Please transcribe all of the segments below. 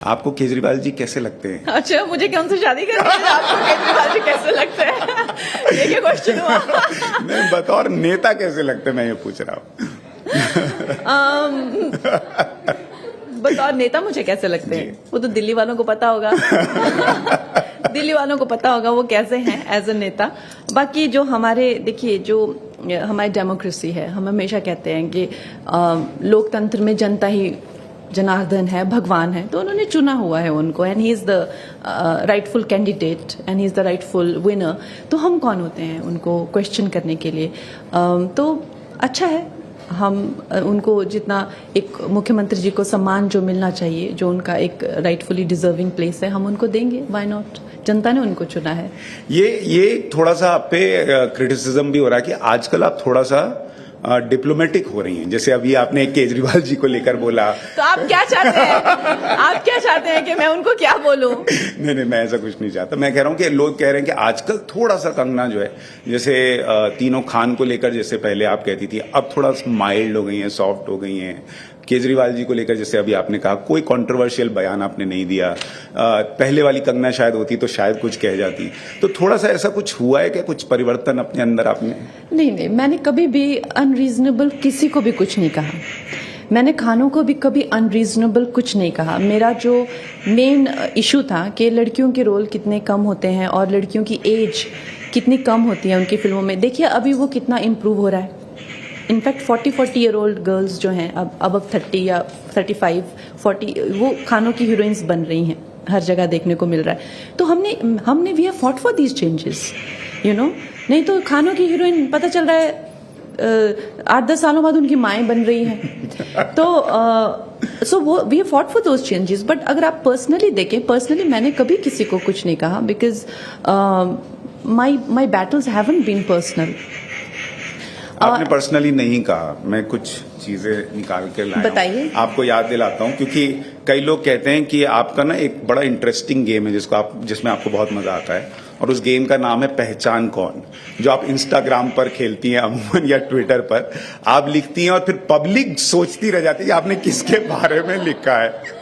आपको केजरीवाल जी कैसे लगते हैं? अच्छा, मुझे कौन सी शादी करनी है? आपको केजरीवाल जी कैसे लगते हैं? ये क्या क्वेश्चन हुआ? नहीं, बतौर नेता कैसे लगते हैं, मैं ये पूछ रहा हूँ। बतौर नेता मुझे कैसे लगते हैं वो तो दिल्ली वालों को पता होगा। दिल्ली वालों को पता होगा वो कैसे हैं एज अ नेता। बाकी जो हमारे देखिए जो हमारी डेमोक्रेसी है, हम हमेशा कहते हैं कि लोकतंत्र में जनता ही जनार्दन है, भगवान है, तो उन्होंने चुना हुआ है उनको, and he is the rightful candidate and he is the rightful winner. तो हम कौन होते हैं उनको क्वेश्चन करने के लिए? तो अच्छा है, हम उनको जितना एक मुख्यमंत्री जी को सम्मान जो मिलना चाहिए, जो उनका एक राइटफुली डिजर्विंग प्लेस है, हम उनको देंगे। Why not? जनता ने उनको चुना है। ये थोड़ा सा आप पे क्रिटिसिज्म भी हो रहा है कि आजकल आप थोड़ा सा डिप्लोमेटिक हो रही हैं। जैसे अभी आपने केजरीवाल जी को लेकर बोला, तो आप क्या चाहते हैं? आप क्या चाहते हैं कि मैं उनको क्या बोलूं? नहीं, मैं ऐसा कुछ नहीं चाहता। मैं कह रहा हूं कि लोग कह रहे हैं कि आजकल थोड़ा सा कंगना जो है, जैसे तीनों खान को लेकर जैसे पहले आप कहती थी, अब थोड़ा माइल्ड हो गई हैं, सॉफ्ट हो गई हैं। केजरीवाल जी को लेकर जैसे अभी आपने कहा, कोई कंट्रोवर्शियल बयान आपने नहीं दिया। पहले वाली कंगना शायद होती तो शायद कुछ कह जाती। तो थोड़ा सा ऐसा कुछ हुआ है क्या, कुछ परिवर्तन अपने अंदर आपने? नहीं, मैंने कभी भी अनरीजनेबल किसी को भी कुछ नहीं कहा। मैंने खानों को भी कभी अनरीजनेबल कुछ नहीं कहा। मेरा जो मेन इशू था कि लड़कियों के रोल कितने कम होते हैं और लड़कियों की एज कितनी कम होती है उनकी फिल्मों में। देखिए अभी वो कितना इम्प्रूव हो रहा है। इनफैक्ट 40 ईयर ओल्ड गर्ल्स जो हैं अब 30 या 35, 40 वो खानों की हीरोइंस बन रही हैं, हर जगह देखने को मिल रहा है। तो हमने we have fought for these changes, you know. नहीं तो खानों की हीरोइन पता चल रहा है 8-10 सालों बाद उनकी माएँ बन रही हैं। तो सो वो we have fought for those changes. But अगर आप पर्सनली देखें, पर्सनली मैंने कभी किसी को कुछ नहीं कहा, because my battles haven't been personal. आपने पर्सनली नहीं कहा, मैं कुछ चीजें निकाल के लाया, बताइए। आपको याद दिलाता हूं, क्योंकि कई लोग कहते हैं कि आपका ना एक बड़ा इंटरेस्टिंग गेम है जिसमें आपको बहुत मजा आता है, और उस गेम का नाम है पहचान कौन, जो आप इंस्टाग्राम पर खेलती हैं अमूमन या ट्विटर पर। आप लिखती हैं और फिर पब्लिक सोचती रह जाती है कि आपने किसके बारे में लिखा है।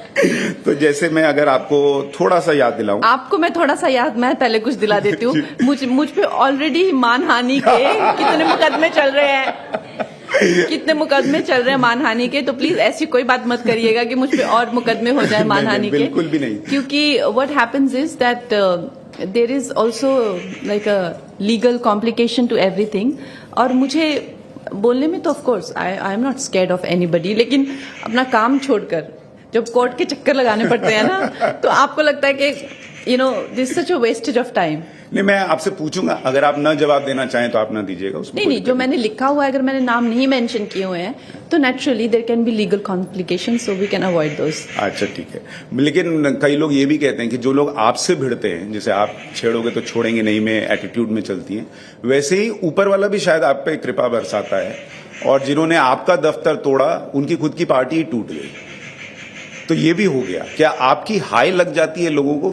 तो जैसे मैं अगर आपको थोड़ा सा याद दिलाऊं, आपको मैं थोड़ा सा याद, मैं पहले कुछ दिला देती हूँ। मुझ पे ऑलरेडी मानहानि के कितने मुकदमे चल रहे हैं, कितने मुकदमे चल रहे हैं मानहानि के। तो प्लीज ऐसी कोई बात मत करिएगा कि मुझ पे और मुकदमे हो जाए मानहानि के। बिल्कुल भी नहीं, क्योंकि what happens is that there is also like a legal complication to everything. और मुझे बोलने में तो of course I am not scared of anybody, लेकिन अपना काम छोड़कर जब कोर्ट के चक्कर लगाने पड़ते हैं ना, तो आपको लगता है कि you know this such a wastage of time. नहीं, मैं आपसे पूछूंगा, अगर आप न जवाब देना चाहें तो आप ना दीजिएगा उसमें। नहीं, जो मैंने लिखा हुआ है, अगर मैंने नाम नहीं मेंशन किए हुए हैं तो naturally there can be legal complications, so we can avoid those. अच्छा, ठीक है। लेकिन कई लोग ये भी कहते हैं कि जो लोग आपसे भिड़ते हैं, जैसे आप छेड़ोगे तो छोड़ेंगे नहीं में एटीट्यूड में चलती हैं, वैसे ही ऊपर वाला भी शायद आप पे कृपा बरसाता है, और जिन्होंने आपका दफ्तर तोड़ा उनकी खुद की पार्टी ही टूट गई। तो ये भी हो गया क्या? आपकी हाई लग जाती है लोगों को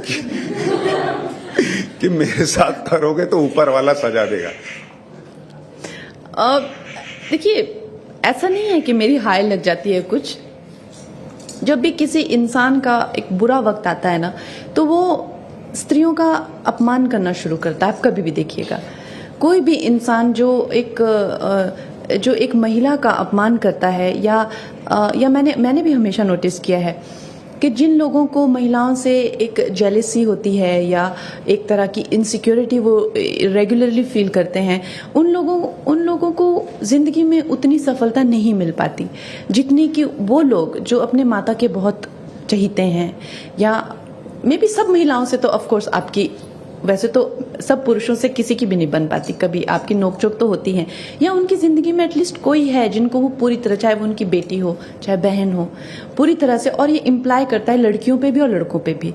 कि मेरे साथ करोगे तो ऊपर वाला सजा देगा? देखिए, ऐसा नहीं है कि मेरी हाई लग जाती है कुछ। जब भी किसी इंसान का एक बुरा वक्त आता है ना, तो वो स्त्रियों का अपमान करना शुरू करता है। आप कभी भी देखिएगा, कोई भी इंसान जो एक महिला का अपमान करता है, या मैंने भी हमेशा नोटिस किया है कि जिन लोगों को महिलाओं से एक जेलेसी होती है या एक तरह की इनसिक्योरिटी वो रेगुलरली फील करते हैं, उन लोगों को जिंदगी में उतनी सफलता नहीं मिल पाती जितनी कि वो लोग जो अपने माता के बहुत चहीते हैं। या मे बी सब महिलाओं से तो ऑफ कोर्स आपकी, वैसे तो सब पुरुषों से किसी की भी नहीं बन पाती, कभी आपकी नोकझोंक तो होती है, या उनकी जिंदगी में एटलीस्ट कोई है जिनको वो पूरी तरह, चाहे वो उनकी बेटी हो चाहे बहन हो, पूरी तरह से। और ये इम्प्लाई करता है लड़कियों पे भी और लड़कों पे भी।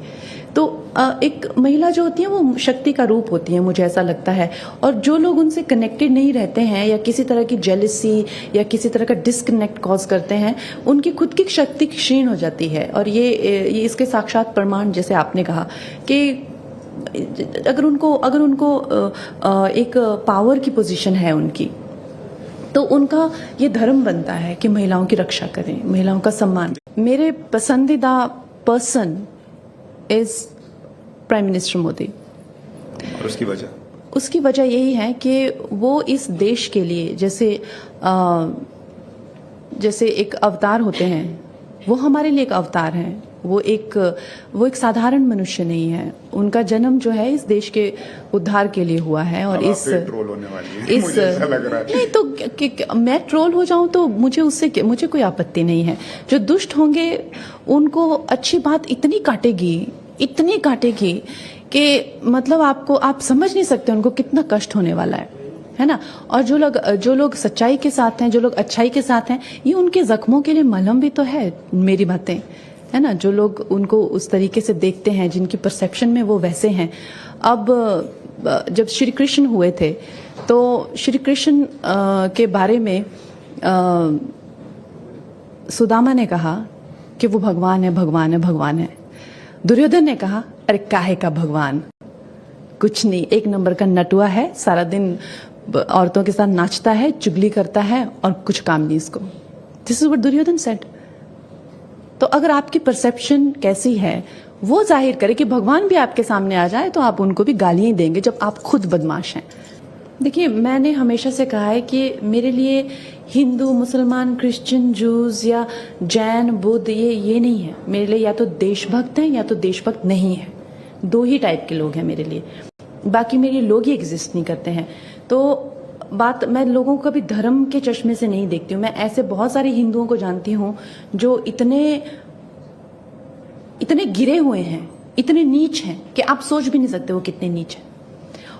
तो एक महिला जो होती है वो शक्ति का रूप होती है, मुझे ऐसा लगता है। और जो लोग उनसे कनेक्टेड नहीं रहते हैं या किसी तरह की जेलसी या किसी तरह का डिस्कनेक्ट कॉज करते हैं, उनकी खुद की शक्ति क्षीण हो जाती है। और ये इसके साक्षात प्रमाण, जैसे आपने कहा कि अगर उनको एक पावर की पोजीशन है उनकी, तो उनका ये धर्म बनता है कि महिलाओं की रक्षा करें, महिलाओं का सम्मान। मेरे पसंदीदा person is prime minister Modi. और उसकी वजह? उसकी वजह यही है कि वो इस देश के लिए जैसे एक अवतार होते हैं, वो हमारे लिए एक अवतार हैं। वो एक साधारण मनुष्य नहीं है। उनका जन्म जो है इस देश के उद्धार के लिए हुआ है। और इस ट्रोल होने वाली है, मुझे ऐसा लग रहा है। नहीं तो मैं ट्रोल हो जाऊं तो मुझे कोई आपत्ति नहीं है। जो दुष्ट होंगे उनको अच्छी बात इतनी काटेगी कि मतलब आप समझ नहीं सकते उनको कितना कष्ट होने वाला है ना। और जो लोग सच्चाई के साथ हैं, जो लोग अच्छाई के साथ हैं, ये उनके जख्मों के लिए मलहम भी तो है। मेरी बातें है ना, जो लोग उनको उस तरीके से देखते हैं, जिनकी परसेप्शन में वो वैसे हैं। अब जब श्री कृष्ण हुए थे तो श्री कृष्ण के बारे में सुदामा ने कहा कि वो भगवान है। दुर्योधन ने कहा अरे काहे का भगवान, कुछ नहीं, एक नंबर का नटुआ है, सारा दिन औरतों के साथ नाचता है, चुगली करता है और कुछ काम नहीं इसको। This is what Duryodhan said. तो अगर आपकी परसेप्शन कैसी है वो जाहिर करे कि भगवान भी आपके सामने आ जाए तो आप उनको भी गालियां देंगे जब आप खुद बदमाश हैं। देखिए, मैंने हमेशा से कहा है कि मेरे लिए हिंदू, मुसलमान, क्रिश्चियन, जूस या जैन, बुद्ध ये नहीं है। मेरे लिए या तो देशभक्त हैं या तो देशभक्त नहीं है। दो ही टाइप के लोग हैं मेरे लिए, बाकी मेरे लिए लोग ही एग्जिस्ट नहीं करते हैं। तो मैं लोगों को कभी धर्म के चश्मे से नहीं देखती हूँ। मैं ऐसे बहुत सारे हिंदुओं को जानती हूँ जो इतने गिरे हुए हैं, इतने नीच हैं कि आप सोच भी नहीं सकते वो कितने नीच हैं।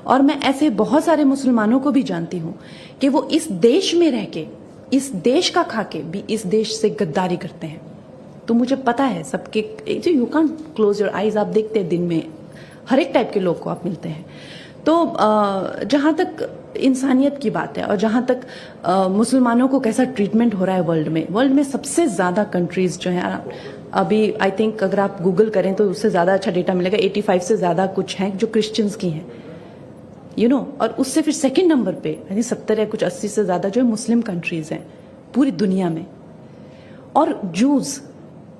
और मैं ऐसे बहुत सारे मुसलमानों को भी जानती हूँ कि वो इस देश में रह के, इस देश का खा के भी इस देश से गद्दारी करते हैं। तो मुझे पता है सबके, you can't close your eyes, आप देखते हैं दिन में हर एक टाइप के लोग को आप मिलते हैं। तो जहां तक इंसानियत की बात है और जहां तक मुसलमानों को कैसा ट्रीटमेंट हो रहा है वर्ल्ड में सबसे ज्यादा कंट्रीज जो है अभी, आई थिंक अगर आप गूगल करें तो उससे ज्यादा अच्छा डेटा मिलेगा, 85 से ज्यादा कुछ हैं जो क्रिश्चियंस की हैं, और उससे फिर सेकंड नंबर पे 70 या कुछ 80 से ज्यादा जो है मुस्लिम कंट्रीज हैं पूरी दुनिया में। और जूस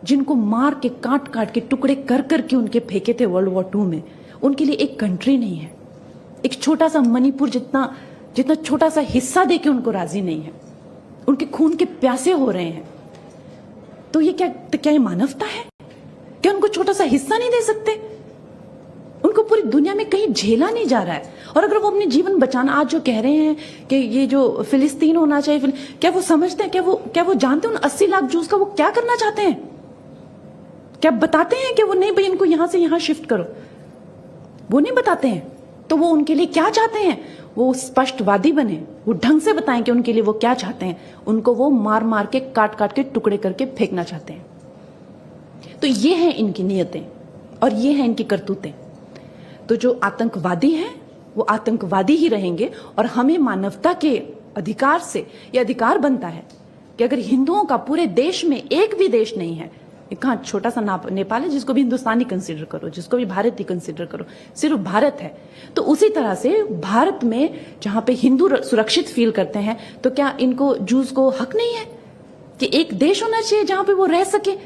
जिनको मार के काट के टुकड़े कर के उनके फेंके थे वर्ल्ड वॉर 2 में, उनके लिए एक कंट्री नहीं है। एक छोटा सा मणिपुर जितना छोटा सा हिस्सा देके उनको राजी नहीं है। उनके खून के प्यासे हो रहे हैं। तो ये क्या ये मानवता है? क्या उनको छोटा सा हिस्सा नहीं दे सकते? उनको पूरी दुनिया में कहीं झेला नहीं जा रहा है। और अगर वो अपने जीवन बचाना, आज जो कह रहे हैं कि ये जो फिलिस्तीन होना चाहिए, क्या वो समझते हैं? क्या वो जानते हैं उन 80 लाख जूस का वो क्या करना चाहते हैं? क्या बताते हैं कि वो नहीं भाई इनको यहां से यहां शिफ्ट करो? वो नहीं बताते हैं। तो वो उनके लिए क्या चाहते हैं? वो स्पष्टवादी बने, वो ढंग से बताएं कि उनके लिए वो क्या चाहते हैं। उनको वो मार के काट के टुकड़े करके फेंकना चाहते हैं। तो ये हैं इनकी नियतें और ये हैं इनकी करतूतें। तो जो आतंकवादी हैं वो आतंकवादी ही रहेंगे। और हमें मानवता के अधिकार से यह अधिकार बनता है कि अगर हिंदुओं का पूरे देश में एक भी देश नहीं है, कहाँ छोटा सा नेपाल है जिसको भी हिंदुस्तानी कंसीडर करो, जिसको भी भारत ही कंसीडर करो, सिर्फ भारत है। तो उसी तरह से भारत में जहां पे हिंदू सुरक्षित फील करते हैं, तो क्या इनको जूस को हक नहीं है कि एक देश होना चाहिए जहां पे वो रह सके?